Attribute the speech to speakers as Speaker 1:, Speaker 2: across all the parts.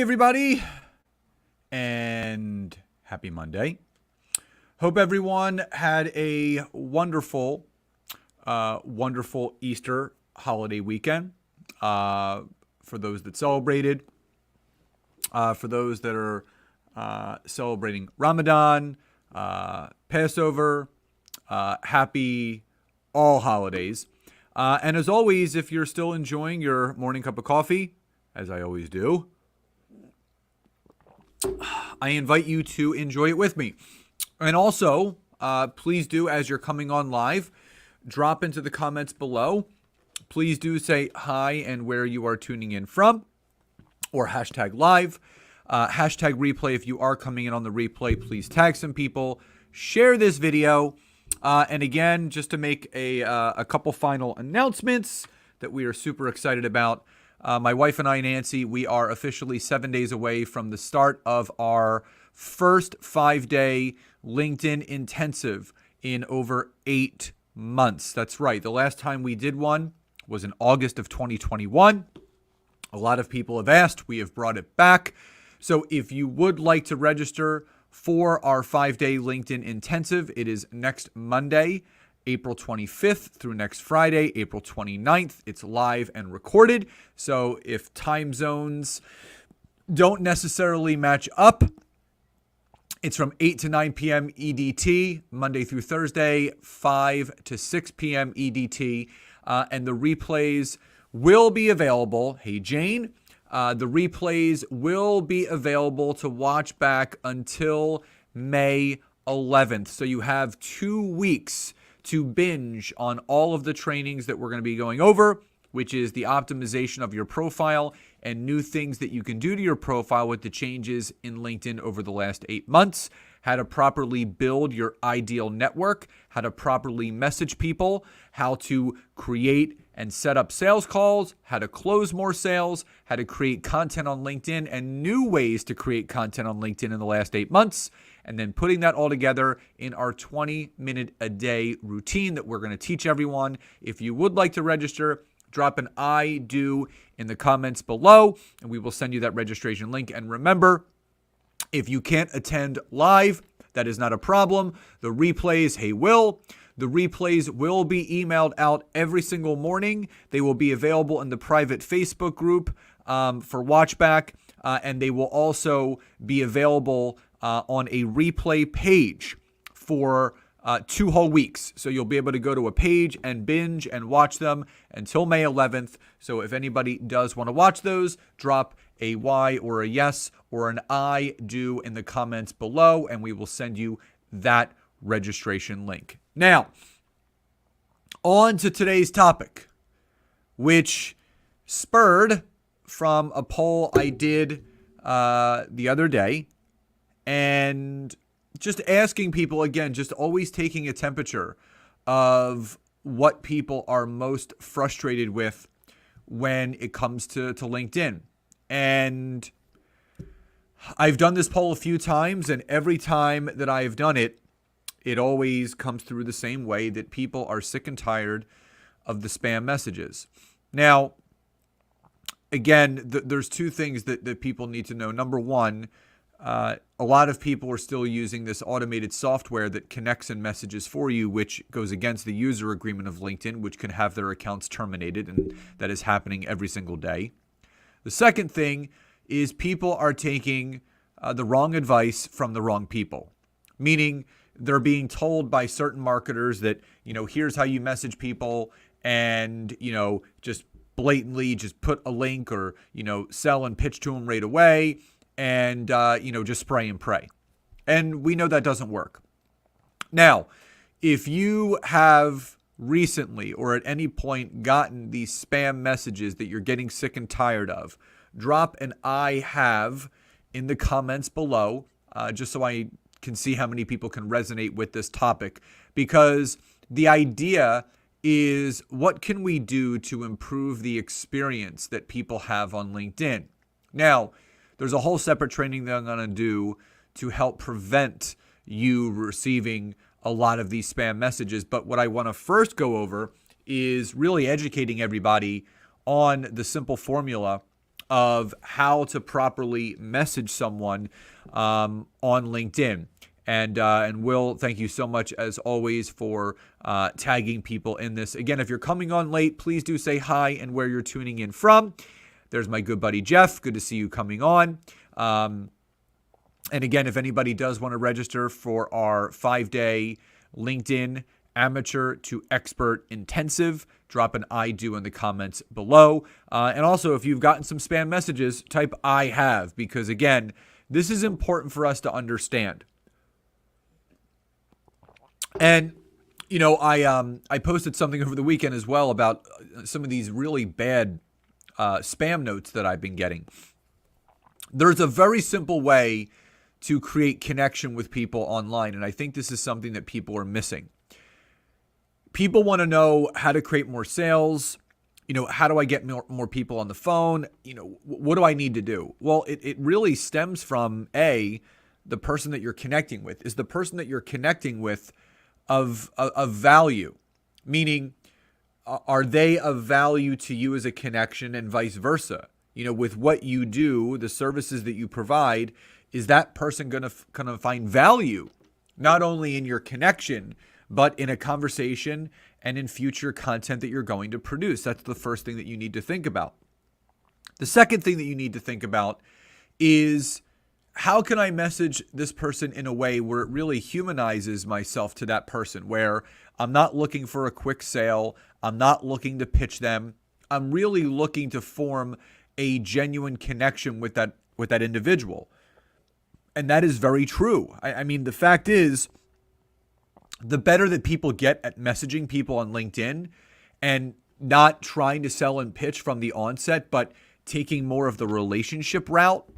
Speaker 1: everybody, and happy Monday. Hope everyone had a wonderful Easter holiday weekend. For those that celebrated, for those that are celebrating Ramadan, Passover, happy all holidays. And as always, if you're still enjoying your morning cup of coffee, as I always do, I invite you to enjoy it with me. And also, please do, as you're coming on live, drop into the comments below. Please do say hi and where you are tuning in from, or hashtag live, hashtag replay. If you are coming in on the replay, please tag some people, share this video. And again, just to make a couple final announcements that we are super excited about. My wife and I, Nancy, we are officially 7 days away from the start of our first 5-day LinkedIn intensive in over 8 months. That's right. The last time we did one was in August of 2021. A lot of people have asked. We have brought it back. So if you would like to register for our 5-day LinkedIn intensive, it is next Monday, April 25th through next Friday, April 29th. It's live and recorded. So if time zones don't necessarily match up, it's from 8 to 9 p.m. EDT, Monday through Thursday, 5 to 6 p.m. EDT. And the replays will be available. Hey, Jane. The replays will be available to watch back until May 11th. So you have 2 weeks to binge on all of the trainings that we're going to be going over, which is the optimization of your profile and new things that you can do to your profile with the changes in LinkedIn over the last 8 months, how to properly build your ideal network, how to properly message people, how to create and set up sales calls, how to close more sales, how to create content on LinkedIn, and new ways to create content on LinkedIn in the last 8 months, and then putting that all together in our 20-minute-a-day routine that we're going to teach everyone. If you would like to register, drop an I do in the comments below, and we will send you that registration link. And remember, if you can't attend live, that is not a problem. The replays, the replays will be emailed out every single morning. They will be available in the private Facebook group for watchback, and they will also be available on a replay page for 2 whole weeks. So you'll be able to go to a page and binge and watch them until May 11th. So if anybody does want to watch those, drop a Y or a yes or an I do in the comments below, and we will send you that registration link. Now, on to today's topic, which spurred from a poll I did the other day, and just asking people, again, just always taking a temperature of what people are most frustrated with when it comes to LinkedIn. And I've done this poll a few times, and every time that I've done it, it always comes through the same way, that people are sick and tired of the spam messages. Now, again, there's 2 things that people need to know. Number one, a lot of people are still using this automated software that connects and messages for you, which goes against the user agreement of LinkedIn, which can have their accounts terminated, and that is happening every single day. The second thing is people are taking the wrong advice from the wrong people, meaning they're being told by certain marketers that, here's how you message people, and, just blatantly just put a link or, sell and pitch to them right away, and, just spray and pray. And we know that doesn't work. Now, if you have recently or at any point gotten these spam messages that you're getting sick and tired of, drop an I have in the comments below, just so I can see how many people can resonate with this topic, because the idea is, what can we do to improve the experience that people have on LinkedIn? Now, there's a whole separate training that I'm going to do to help prevent you receiving a lot of these spam messages. But what I want to first go over is really educating everybody on the simple formula of how to properly message someone on LinkedIn. And Will, thank you so much as always for tagging people in this. Again, if you're coming on late, please do say hi and where you're tuning in from. There's my good buddy Jeff. Good to see you coming on. And again, if anybody does want to register for our 5-day LinkedIn Amateur to Expert Intensive, drop an I do in the comments below. And also, if you've gotten some spam messages, type I have, because again, this is important for us to understand. And, you know, I posted something over the weekend as well about some of these really bad spam notes that I've been getting. There's a very simple way to create connection with people online, and I think this is something that people are missing. People want to know how to create more sales. You know, how do I get more people on the phone? You know, what do I need to do? Well, it really stems from the person that you're connecting with. Is the person that you're connecting with of value? Meaning, are they of value to you as a connection, and vice versa? You know, with what you do, the services that you provide, is that person going to find value not only in your connection, but in a conversation and in future content that you're going to produce? That's the first thing that you need to think about. The second thing that you need to think about is, how can I message this person in a way where it really humanizes myself to that person, where I'm not looking for a quick sale, I'm not looking to pitch them, I'm really looking to form a genuine connection with that individual. And that is very true. I mean, the fact is, the better that people get at messaging people on LinkedIn and not trying to sell and pitch from the onset, but taking more of the relationship route,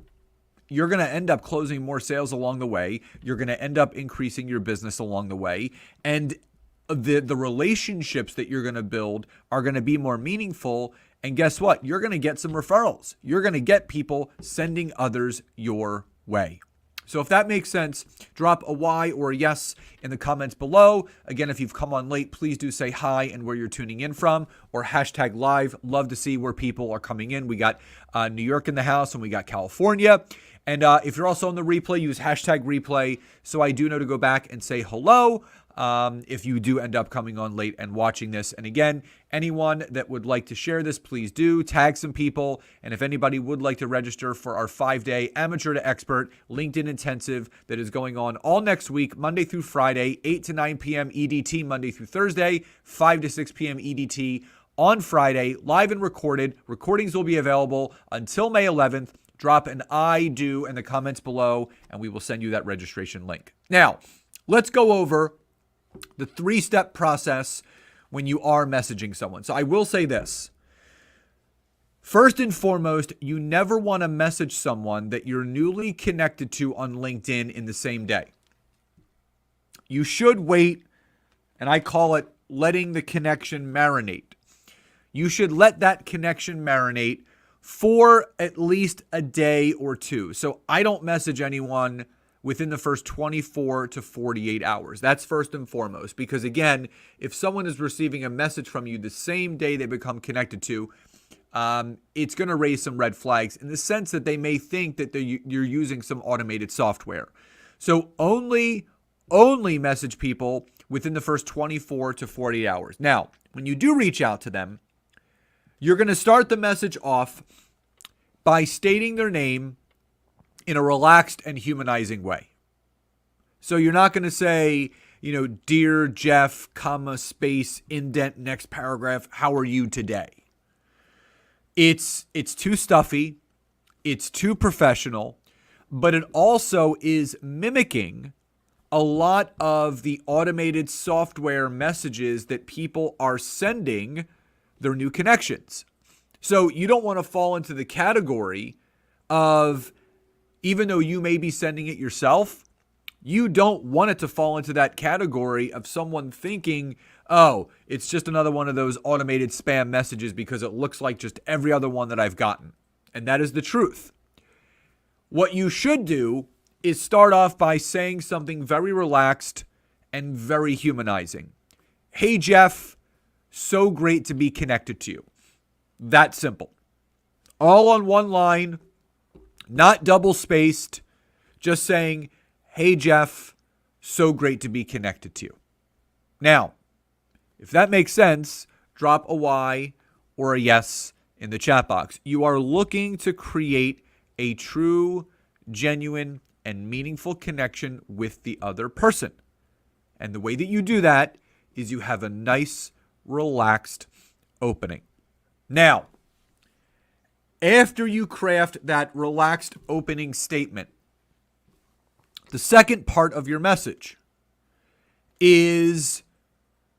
Speaker 1: you're going to end up closing more sales along the way. You're going to end up increasing your business along the way. And the relationships that you're going to build are going to be more meaningful. And guess what? You're going to get some referrals. You're going to get people sending others your way. So if that makes sense, drop a Y or a yes in the comments below. Again, if you've come on late, please do say hi and where you're tuning in from, or hashtag live. Love to see where people are coming in. We got New York in the house, and we got California. And if you're also on the replay, use hashtag replay, so I do know to go back and say hello if you do end up coming on late and watching this. And again, anyone that would like to share this, please do tag some people. And if anybody would like to register for our 5-day Amateur to Expert LinkedIn Intensive that is going on all next week, Monday through Friday, 8 to 9 p.m. EDT, Monday through Thursday, 5 to 6 p.m. EDT on Friday, live and recorded. Recordings will be available until May 11th. Drop an I do in the comments below, and we will send you that registration link. Now, let's go over the 3-step process when you are messaging someone. So I will say this. First and foremost, you never want to message someone that you're newly connected to on LinkedIn in the same day. You should wait, and I call it letting the connection marinate. You should let that connection marinate for at least a day or two. So I don't message anyone within the first 24 to 48 hours. That's first and foremost, because again, if someone is receiving a message from you the same day they become connected to, it's going to raise some red flags in the sense that they may think that you're using some automated software. So only message people within the first 24 to 48 hours. Now, when you do reach out to them, you're going to start the message off by stating their name in a relaxed and humanizing way. So you're not going to say, dear Jeff, comma, space, indent, next paragraph, how are you today? It's too stuffy. It's too professional, but it also is mimicking a lot of the automated software messages that people are sending their new connections. So you don't want to fall into the category of, even though you may be sending it yourself, you don't want it to fall into that category of someone thinking, oh, it's just another one of those automated spam messages because it looks like just every other one that I've gotten. And that is the truth. What you should do is start off by saying something very relaxed and very humanizing. Hey, Jeff, so great to be connected to you. That simple. all on one line, not double spaced, just saying, hey, Jeff, so great to be connected to you. Now, if that makes sense, drop a Y or a yes in the chat box. You are looking to create a true, genuine, and meaningful connection with the other person. And the way that you do that is you have a nice, relaxed opening. Now, after you craft that relaxed opening statement, the second part of your message is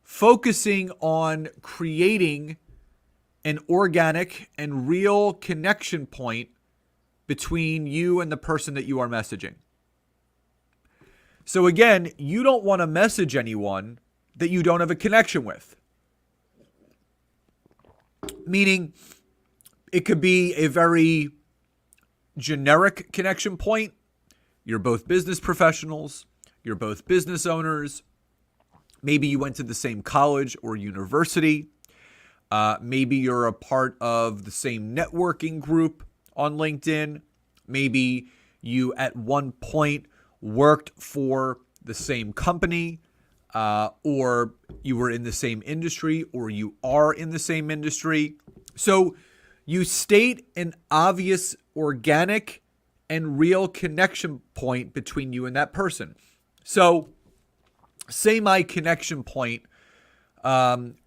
Speaker 1: focusing on creating an organic and real connection point between you and the person that you are messaging. So again, you don't want to message anyone that you don't have a connection with. Meaning, it could be a very generic connection point. You're both business professionals. You're both business owners. Maybe you went to the same college or university. Maybe you're a part of the same networking group on LinkedIn. Maybe you at one point worked for the same company, or you were in the same industry, or you are in the same industry. So you state an obvious, organic, and real connection point between you and that person. So say my connection point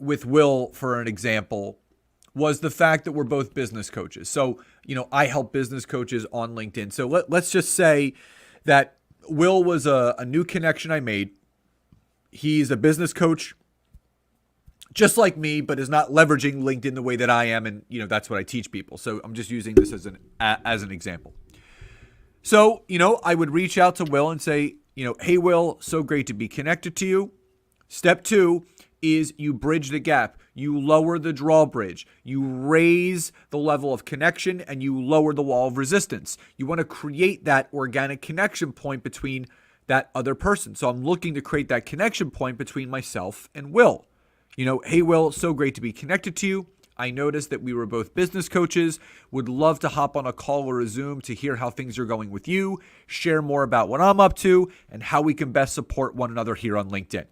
Speaker 1: with Will, for an example, was the fact that we're both business coaches. So, I help business coaches on LinkedIn. So let's just say that Will was a new connection I made. He's a business coach just like me, but is not leveraging LinkedIn the way that I am. And, that's what I teach people. So I'm just using this as an example. So, I would reach out to Will and say, hey, Will, so great to be connected to you. Step 2 is you bridge the gap. You lower the drawbridge. You raise the level of connection and you lower the wall of resistance. You want to create that organic connection point between that other person. So I'm looking to create that connection point between myself and Will. Hey, Will, so great to be connected to you. I noticed that we were both business coaches. Would love to hop on a call or a Zoom to hear how things are going with you, share more about what I'm up to, and how we can best support one another here on LinkedIn.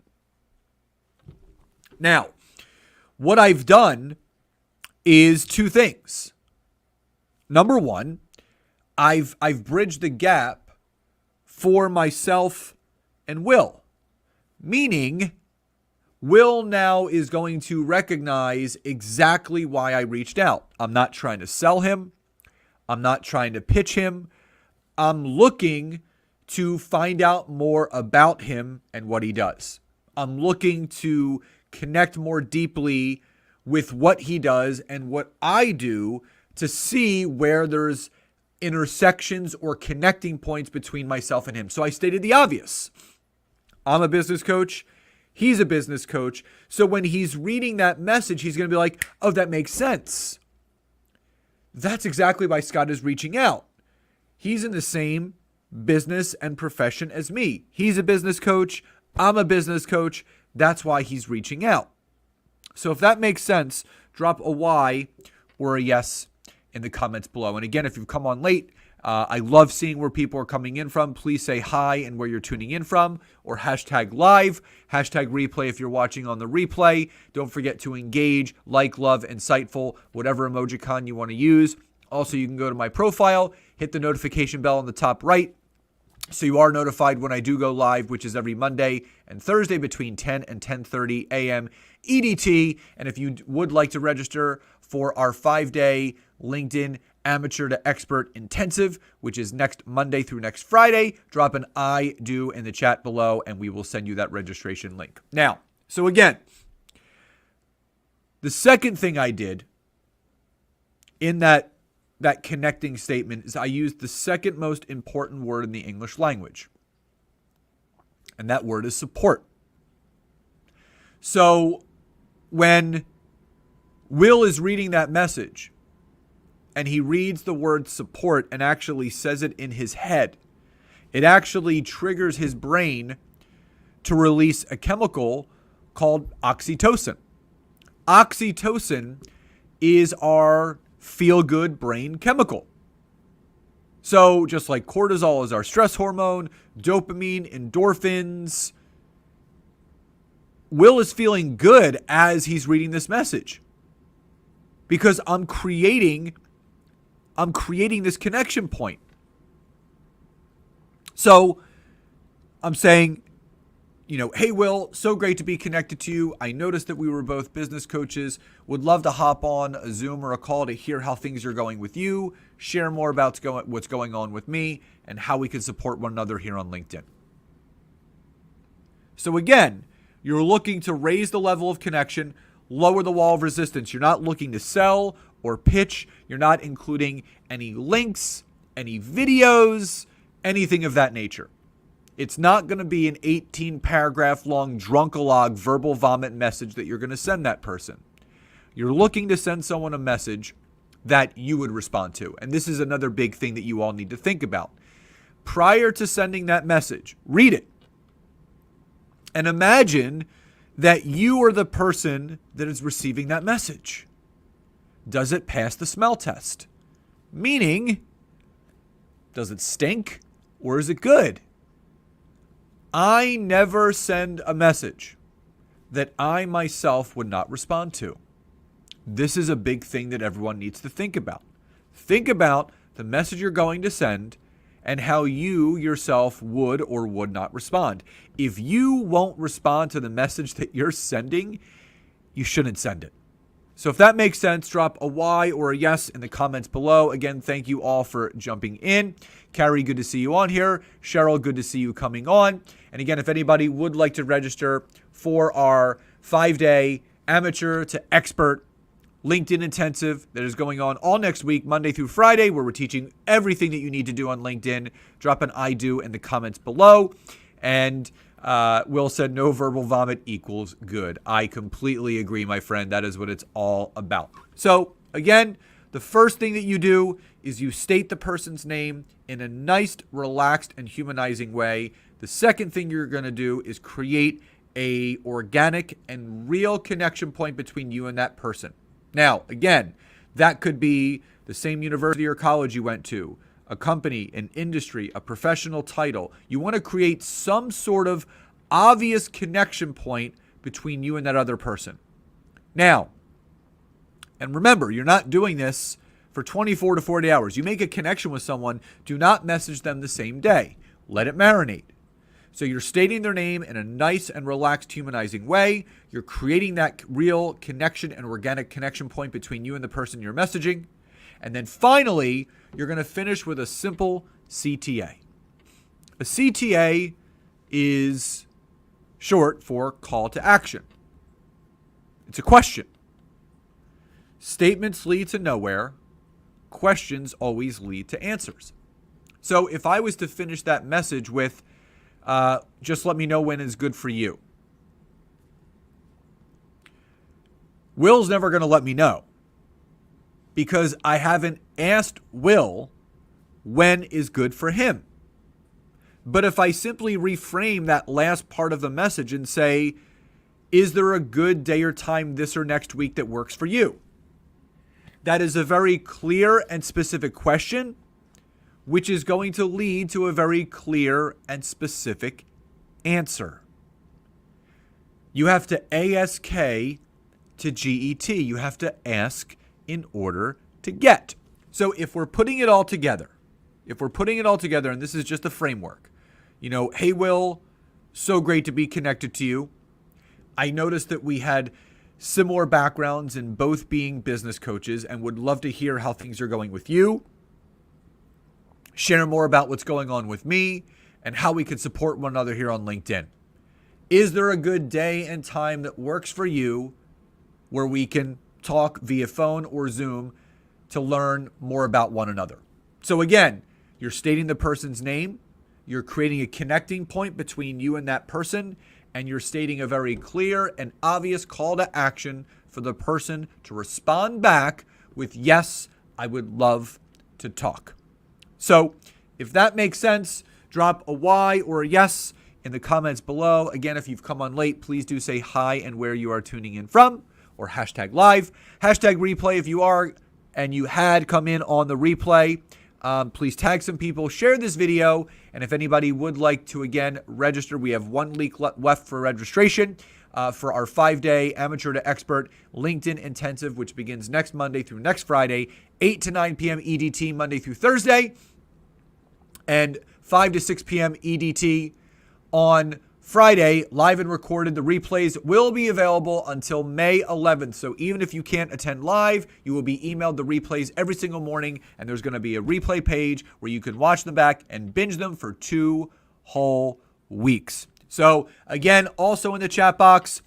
Speaker 1: Now, what I've done is 2 things. Number 1, I've bridged the gap for myself and Will, meaning Will now is going to recognize exactly why I reached out. I'm not trying to sell him. I'm not trying to pitch him. I'm looking to find out more about him and what he does. I'm looking to connect more deeply with what he does and what I do to see where there's intersections or connecting points between myself and him. So I stated the obvious. I'm a business coach. He's a business coach. So when he's reading that message, he's going to be like, oh, that makes sense. That's exactly why Scott is reaching out. He's in the same business and profession as me. He's a business coach. I'm a business coach. That's why he's reaching out. So if that makes sense, drop a Y or a yes in the comments below. And again, if you've come on late, I love seeing where people are coming in from. Please say hi and where you're tuning in from, or hashtag live, hashtag replay if you're watching on the replay. Don't forget to engage, like, love, insightful, whatever emojicon you want to use. Also, you can go to my profile, hit the notification bell on the top right, so you are notified when I do go live, which is every Monday and Thursday between 10 and 10:30 a.m. EDT. And if you would like to register for our 5-day LinkedIn Amateur to Expert Intensive, which is next Monday through next Friday, drop an I do in the chat below and we will send you that registration link. Now, so again, the second thing I did in that connecting statement is I used the second most important word in the English language. And that word is support. So when Will is reading that message and he reads the word support and actually says it in his head, it actually triggers his brain to release a chemical called oxytocin. Oxytocin is our feel-good brain chemical. So just like cortisol is our stress hormone, dopamine, endorphins, Will is feeling good as he's reading this message because I'm creating this connection point. So I'm saying, hey, Will, so great to be connected to you. I noticed that we were both business coaches. Would love to hop on a Zoom or a call to hear how things are going with you, share more about what's going on with me, and how we can support one another here on LinkedIn. So again, you're looking to raise the level of connection, lower the wall of resistance. You're not looking to sell or pitch. You're not including any links, any videos, anything of that nature. It's not going to be an 18-paragraph long drunkalog verbal vomit message that you're going to send that person. You're looking to send someone a message that you would respond to. And this is another big thing that you all need to think about. Prior to sending that message, read it. And imagine that you are the person that is receiving that message. Does it pass the smell test? Meaning, does it stink or is it good? I never send a message that I myself would not respond to. This is a big thing that everyone needs to think about. Think about the message you're going to send and how you yourself would or would not respond. If you won't respond to the message that you're sending, you shouldn't send it. So if that makes sense, drop a Y or a yes in the comments below. Again, thank you all for jumping in. Carrie, good to see you on here. Cheryl, good to see you coming on. And again, if anybody would like to register for our 5-day amateur to expert LinkedIn intensive that is going on all next week, Monday through Friday, where we're teaching everything that you need to do on LinkedIn, drop an I do in the comments below. And Will said no verbal vomit equals good. I completely agree, my friend. That is what it's all about. So again, the first thing that you do is you state the person's name in a nice, relaxed, and humanizing way. The second thing you're going to do is create a organic and real connection point between you and that person. Now, again, that could be the same university or college you went to, a company, an industry, a professional title. You want to create some sort of obvious connection point between you and that other person. Now, and remember, you're not doing this for 24 to 40 hours. You make a connection with someone, do not message them the same day. Let it marinate. So you're stating their name in a nice and relaxed, humanizing way. You're creating that real connection and organic connection point between you and the person you're messaging. And then finally, you're going to finish with a simple CTA. A CTA is short for call to action. It's a question. Statements lead to nowhere. Questions always lead to answers. So if I was to finish that message with, just let me know when is good for you, Will's never going to let me know because I haven't asked Will when is good for him. But if I simply reframe that last part of the message and say, is there a good day or time this or next week that works for you? That is a very clear and specific question, which is going to lead to a very clear and specific answer. You have to ASK to GET. You have to ask in order to get. So if we're putting it all together, and this is just a framework, hey, Will, so great to be connected to you. I noticed that we had similar backgrounds in both being business coaches and would love to hear how things are going with you. Share more about what's going on with me and how we can support one another here on LinkedIn. Is there a good day and time that works for you where we can talk via phone or Zoom to learn more about one another? So again, you're stating the person's name, you're creating a connecting point between you and that person, and you're stating a very clear and obvious call to action for the person to respond back with, yes, I would love to talk. So if that makes sense, drop a Y or a yes in the comments below. Again, if you've come on late, please do say hi and where you are tuning in from, or hashtag live, hashtag replay if you are and you had come in on the replay, please tag some people, share this video, and if anybody would like to, again, register, we have 1 week left for registration for our 5-day amateur to expert LinkedIn intensive, which begins next Monday through next Friday, 8 to 9 p.m. EDT Monday through Thursday, and 5 to 6 p.m. EDT on Friday, live and recorded. The replays will be available until May 11th. So even if you can't attend live, you will be emailed the replays every single morning, and there's going to be a replay page where you can watch them back and binge them for 2 whole weeks. So again, also in the chat box,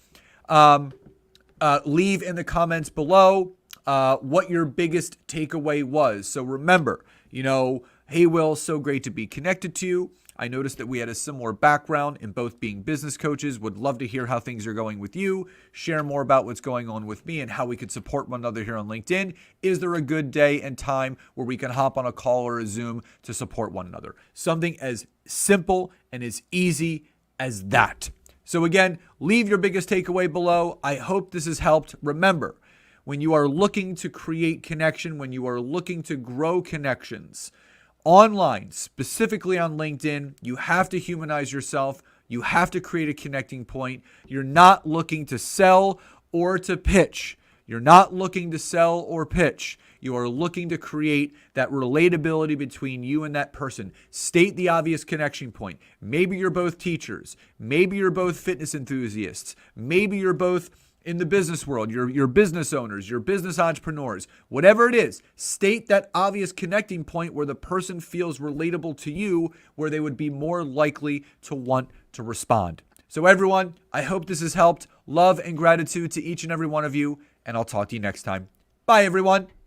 Speaker 1: leave in the comments below what your biggest takeaway was. So remember, hey, Will, so great to be connected to you. I noticed that we had a similar background in both being business coaches. Would love to hear how things are going with you. Share more about what's going on with me and how we could support one another here on LinkedIn. Is there a good day and time where we can hop on a call or a Zoom to support one another? Something as simple and as easy as that. So again, leave your biggest takeaway below. I hope this has helped. Remember, when you are looking to create connection, when you are looking to grow connections, online, specifically on LinkedIn, you have to humanize yourself. You have to create a connecting point. You're not looking to sell or to pitch. You're not looking to sell or pitch. You are looking to create that relatability between you and that person. State the obvious connection point. Maybe you're both teachers. Maybe you're both fitness enthusiasts. Maybe you're both in the business world, you're business owners, you're business entrepreneurs, whatever it is, state that obvious connecting point where the person feels relatable to you, where they would be more likely to want to respond. So everyone, I hope this has helped. Love and gratitude to each and every one of you, and I'll talk to you next time. Bye, everyone.